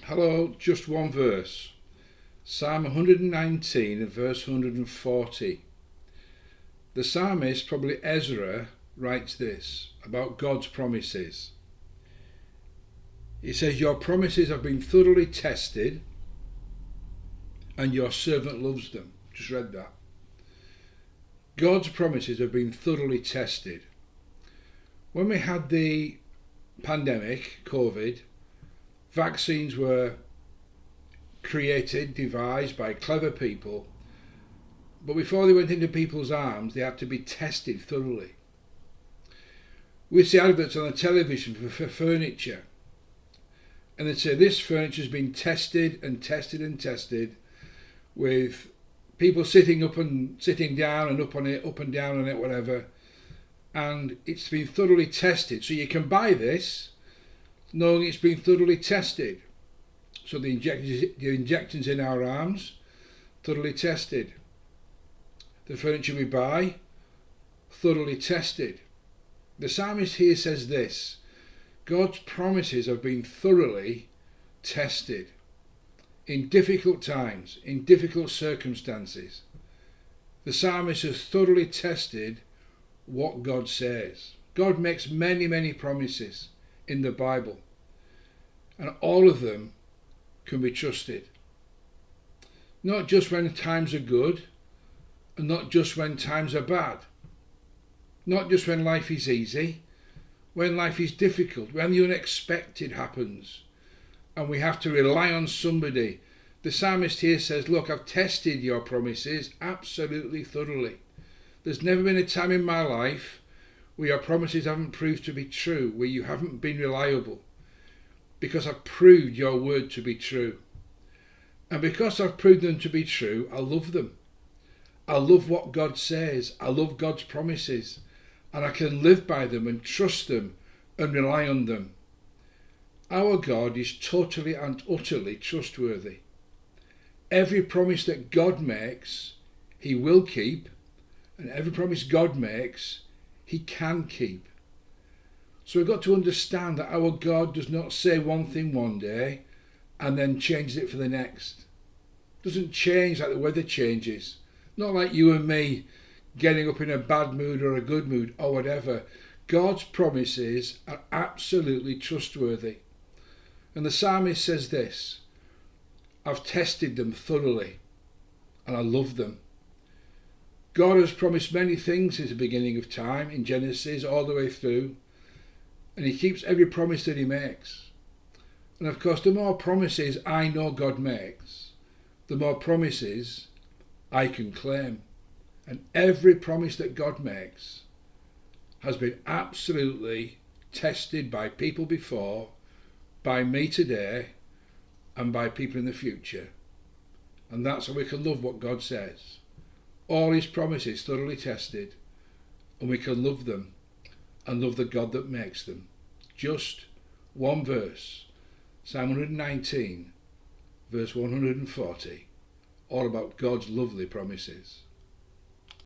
Hello, just one verse. Psalm 119 and verse 140. The psalmist, probably Ezra, writes this about God's promises. He says, "Your promises have been thoroughly tested and your servant loves them." Just read that. God's promises have been thoroughly tested. When we had the pandemic, COVID, vaccines were created, devised by clever people, but before they went into people's arms, they had to be tested thoroughly. We see adverts on the television for furniture, and they say this furniture has been tested and tested and tested, with people sitting up and sitting down and up on it, up and down on it, whatever, and it's been thoroughly tested. So you can buy this knowing it's been thoroughly tested. So the injections in our arms, thoroughly tested. The furniture we buy, thoroughly tested. The psalmist here says this: God's promises have been thoroughly tested. In difficult times, in difficult circumstances, the psalmist has thoroughly tested what God says. God makes many, many promises in the Bible, and all of them can be trusted. Not just when times are good, and not just when times are bad. Not just when life is easy, when life is difficult, when the unexpected happens, and we have to rely on somebody. The psalmist here says, look, I've tested your promises absolutely thoroughly. There's never been a time in my life where your promises haven't proved to be true, where you haven't been reliable, because I've proved your word to be true. And because I've proved them to be true, I love them. I love what God says. I love God's promises, and I can live by them and trust them and rely on them. Our God is totally and utterly trustworthy. Every promise that God makes, He will keep, and every promise God makes, He can keep. So we've got to understand that our God does not say one thing one day and then changes it for the next. Doesn't change like the weather changes. Not like you and me getting up in a bad mood or a good mood or whatever. God's promises are absolutely trustworthy. And the psalmist says this: I've tested them thoroughly and I love them. God has promised many things since the beginning of time, in Genesis all the way through, and He keeps every promise that He makes. And of course, the more promises I know God makes, the more promises I can claim. And every promise that God makes has been absolutely tested by people before, by me today, and by people in the future. And that's how we can love what God says. All His promises thoroughly tested, and we can love them and love the God that makes them. Just one verse, Psalm 119, verse 140, all about God's lovely promises.